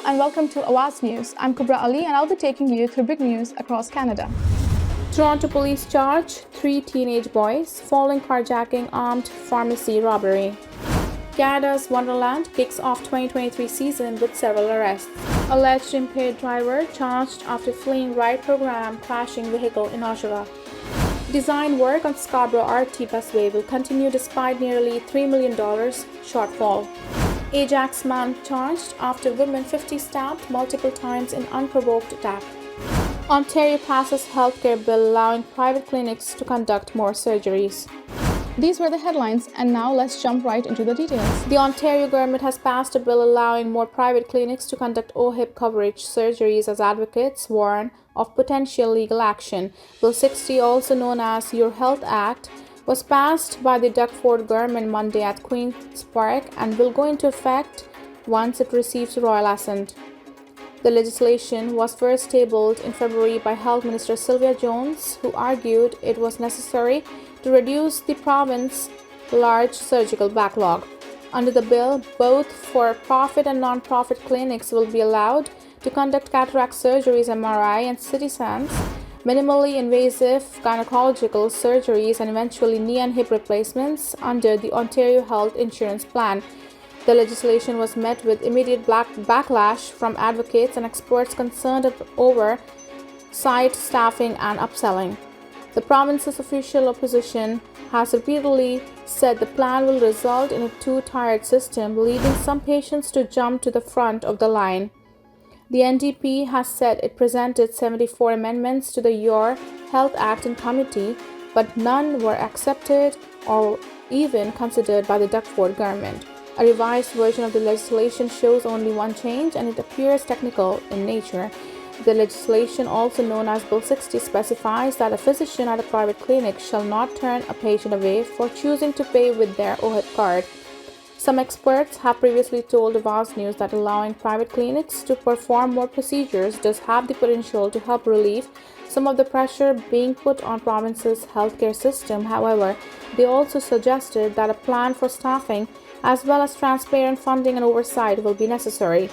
and welcome to Awaz News. I'm Kubra Ali and I'll be taking you through big news across Canada. Toronto police charge 3 teenage boys following carjacking, armed pharmacy robbery. Canada's Wonderland kicks off 2023 season with several arrests. Alleged impaired driver charged after fleeing ride program crashing vehicle in Oshawa. Design work on Scarborough RT busway will continue despite nearly $3 million shortfall. Ajax man charged after woman 50 stabbed multiple times in unprovoked attack. Ontario passes healthcare bill allowing private clinics to conduct more surgeries. These were the headlines, and now let's jump right into the details. The Ontario government has passed a bill allowing more private clinics to conduct OHIP coverage surgeries as advocates warn of potential legal action. Bill 60, also known as Your Health Act, was passed by the Doug Ford government Monday at Queen's Park and will go into effect once it receives royal assent. The legislation was first tabled in February by Health Minister Sylvia Jones, who argued it was necessary to reduce the province's large surgical backlog. Under the bill, both for-profit and non-profit clinics will be allowed to conduct cataract surgeries, MRI, and CT scans, minimally invasive gynecological surgeries, and eventually knee and hip replacements under the Ontario Health Insurance Plan. The legislation was met with immediate backlash from advocates and experts concerned over site staffing and upselling. The province's official opposition has repeatedly said the plan will result in a two-tiered system, leading some patients to jump to the front of the line. The NDP has said it presented 74 amendments to the Your Health Act in committee, but none were accepted or even considered by the Doug Ford government. A revised version of the legislation shows only one change, and it appears technical in nature. The legislation, also known as Bill 60, specifies that a physician at a private clinic shall not turn a patient away for choosing to pay with their OHIP card. Some experts have previously told Awaz News that allowing private clinics to perform more procedures does have the potential to help relieve some of the pressure being put on province's healthcare system. However, they also suggested that a plan for staffing as well as transparent funding and oversight will be necessary.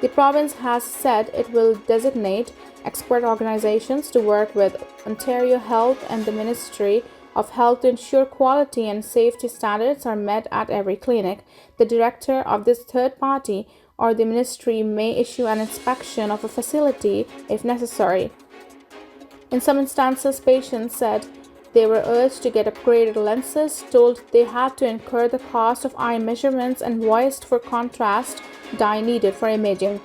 The province has said it will designate expert organizations to work with Ontario Health and the Ministry of Health to ensure quality and safety standards are met at every clinic. The director of this third party or the ministry may issue an inspection of a facility if necessary. In some instances, patients said they were urged to get upgraded lenses, told they had to incur the cost of eye measurements, and voiced for contrast dye needed for imaging.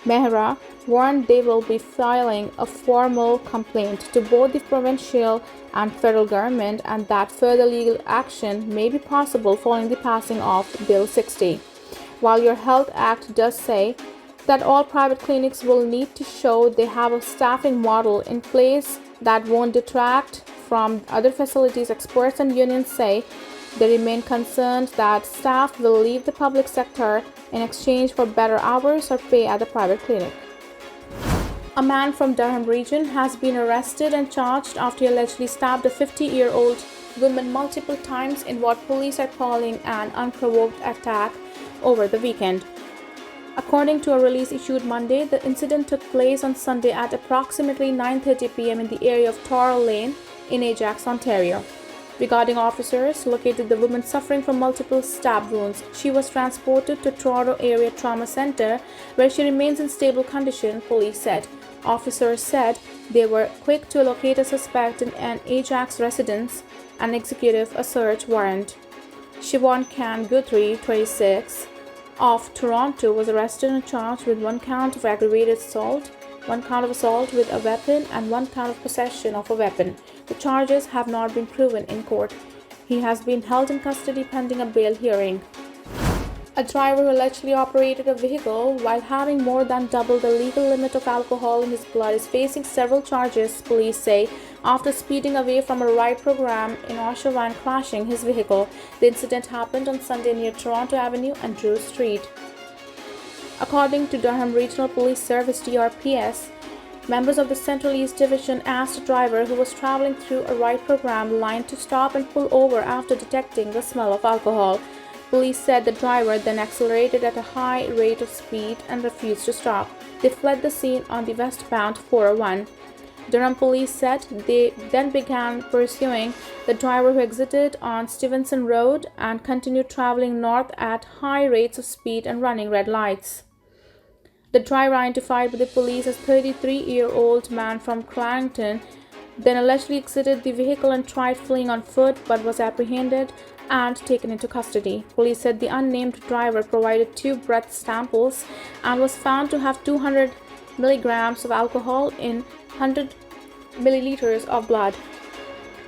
Mehra warned they will be filing a formal complaint to both the provincial and federal government and that further legal action may be possible following the passing of Bill 60. While Your Health Act does say that all private clinics will need to show they have a staffing model in place that won't detract from other facilities, experts and unions say they remain concerned that staff will leave the public sector in exchange for better hours or pay at the private clinic. A man from Durham region has been arrested and charged after he allegedly stabbed a 50-year-old woman multiple times in what police are calling an unprovoked attack over the weekend. According to a release issued Monday, the incident took place on Sunday at approximately 9:30 p.m. in the area of Torrell Lane in Ajax, Ontario. Regarding officers located the woman suffering from multiple stab wounds. She was transported to Toronto Area Trauma Center, where she remains in stable condition, police said. Officers said they were quick to locate a suspect in an Ajax residence and execute a search warrant. Siobhan Can Guthrie, 26, of Toronto, was arrested and charged with one count of aggravated assault, one count of assault with a weapon, and one count of possession of a weapon. The charges have not been proven in court. He has been held in custody pending a bail hearing. A driver who allegedly operated a vehicle while having more than double the legal limit of alcohol in his blood is facing several charges, police say, after speeding away from a ride program in Oshawa and crashing his vehicle. The incident happened on Sunday near Toronto Avenue and Drew Street. According to Durham Regional Police Service (DRPS), members of the Central East Division asked a driver who was traveling through a ride program line to stop and pull over after detecting the smell of alcohol. Police said the driver then accelerated at a high rate of speed and refused to stop. They fled the scene on the westbound 401. Durham police said they then began pursuing the driver, who exited on Stevenson Road and continued traveling north at high rates of speed and running red lights. The driver, identified by the police as 33-year-old man from Clarington, then allegedly exited the vehicle and tried fleeing on foot but was apprehended and taken into custody. Police said the unnamed driver provided 2 breath samples and was found to have 200 milligrams of alcohol in 100 milliliters of blood.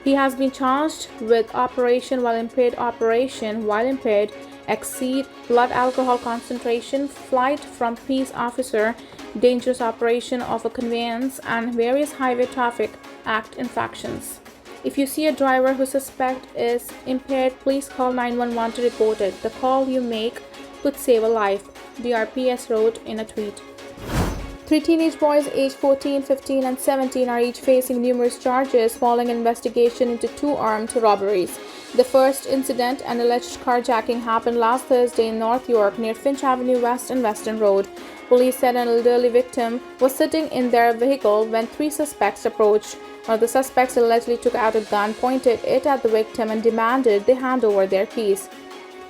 He has been charged with operation while impaired, exceed blood alcohol concentration, flight from peace officer, dangerous operation of a conveyance, and various Highway Traffic Act infractions. If you see a driver who suspect is impaired, please call 911 to report it. The call you make could save a life, DRPS wrote in a tweet. 3 teenage boys aged 14, 15, and 17 are each facing numerous charges following an investigation into 2 armed robberies. The first incident, an alleged carjacking, happened last Thursday in North York near Finch Avenue West and Western Road. Police said an elderly victim was sitting in their vehicle when 3 suspects approached. One of the suspects allegedly took out a gun, pointed it at the victim, and demanded they hand over their keys.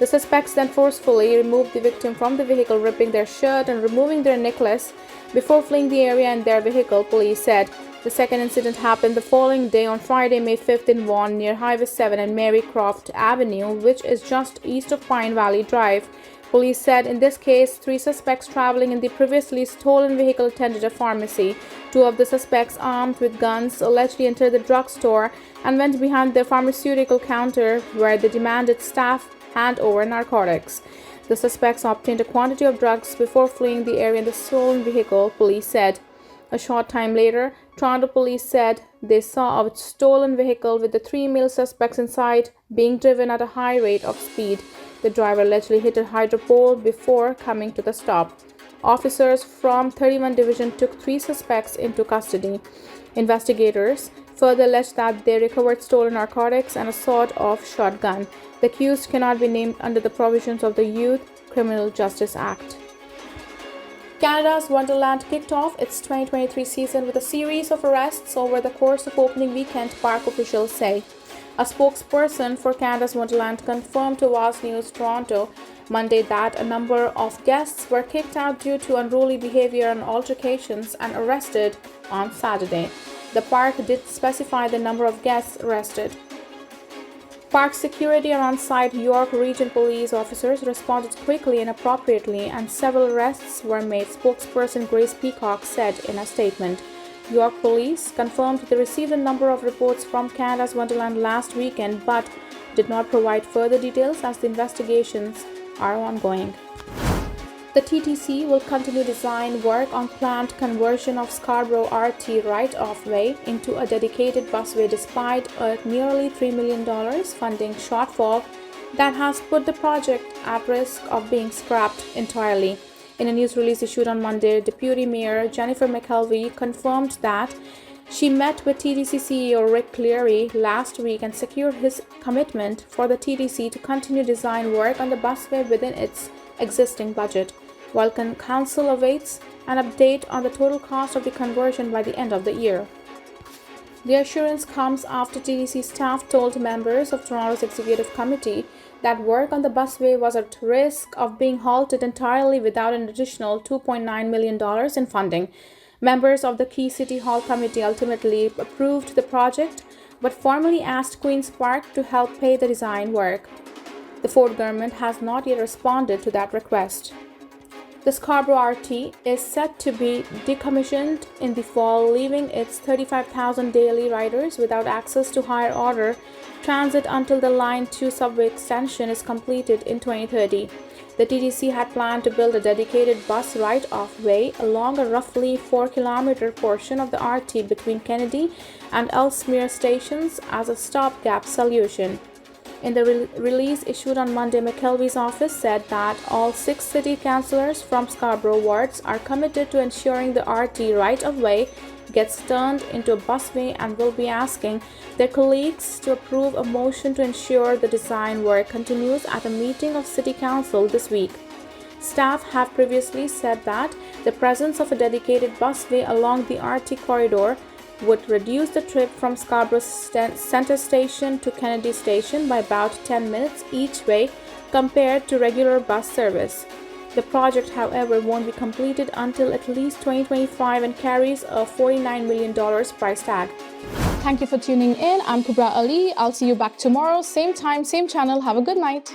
The suspects then forcefully removed the victim from the vehicle, ripping their shirt and removing their necklace before fleeing the area in their vehicle, police said. The second incident happened the following day on Friday, May 5th in Vaughan near Highway 7 and Mary Croft Avenue, which is just east of Pine Valley Drive. Police said in this case, 3 suspects traveling in the previously stolen vehicle attended a pharmacy. 2 of the suspects, armed with guns, allegedly entered the drugstore and went behind the pharmaceutical counter where they demanded staff hand over narcotics. The suspects obtained a quantity of drugs before fleeing the area in the stolen vehicle, police said. A short time later, Toronto police said they saw a stolen vehicle with the 3 male suspects inside being driven at a high rate of speed. The driver allegedly hit a hydro pole before coming to the stop. Officers from 31 Division took 3 suspects into custody. Investigators further alleged that they recovered stolen narcotics and a sawed-off shotgun. The accused cannot be named under the provisions of the Youth Criminal Justice Act. Canada's Wonderland kicked off its 2023 season with a series of arrests over the course of opening weekend, park officials say. A spokesperson for Canada's Wonderland confirmed to Awaz News Toronto Monday that a number of guests were kicked out due to unruly behavior and altercations and arrested on Saturday. The park did specify the number of guests arrested. Park security and on-site York Region police officers responded quickly and appropriately, and several arrests were made, spokesperson Grace Peacock said in a statement. York police confirmed they received a number of reports from Canada's Wonderland last weekend, but did not provide further details as the investigations are ongoing. The TTC will continue design work on planned conversion of Scarborough RT right-of way into a dedicated busway despite a nearly $3 million funding shortfall that has put the project at risk of being scrapped entirely. In a news release issued on Monday, Deputy Mayor Jennifer McKelvey confirmed that she met with TTC CEO Rick Cleary last week and secured his commitment for the TTC to continue design work on the busway within its existing budget, while Council awaits an update on the total cost of the conversion by the end of the year. The assurance comes after TTC staff told members of Toronto's Executive Committee that work on the busway was at risk of being halted entirely without an additional $2.9 million in funding. Members of the Key City Hall Committee ultimately approved the project, but formally asked Queen's Park to help pay the design work. The Ford government has not yet responded to that request. The Scarborough RT is set to be decommissioned in the fall, leaving its 35,000 daily riders without access to higher order transit until the Line 2 subway extension is completed in 2030. The TTC had planned to build a dedicated bus right-of way along a roughly 4-kilometer portion of the RT between Kennedy and Ellesmere stations as a stopgap solution. In the release issued on Monday, McKelvey's office said that all 6 city councillors from Scarborough wards are committed to ensuring the RT right-of-way gets turned into a busway and will be asking their colleagues to approve a motion to ensure the design work continues at a meeting of City Council this week. Staff have previously said that the presence of a dedicated busway along the RT corridor would reduce the trip from Scarborough Centre Station to Kennedy Station by about 10 minutes each way compared to regular bus service. The project, however, won't be completed until at least 2025 and carries a $49 million price tag. Thank you for tuning in. I'm Kubra Ali. I'll see you back tomorrow. Same time, same channel. Have a good night.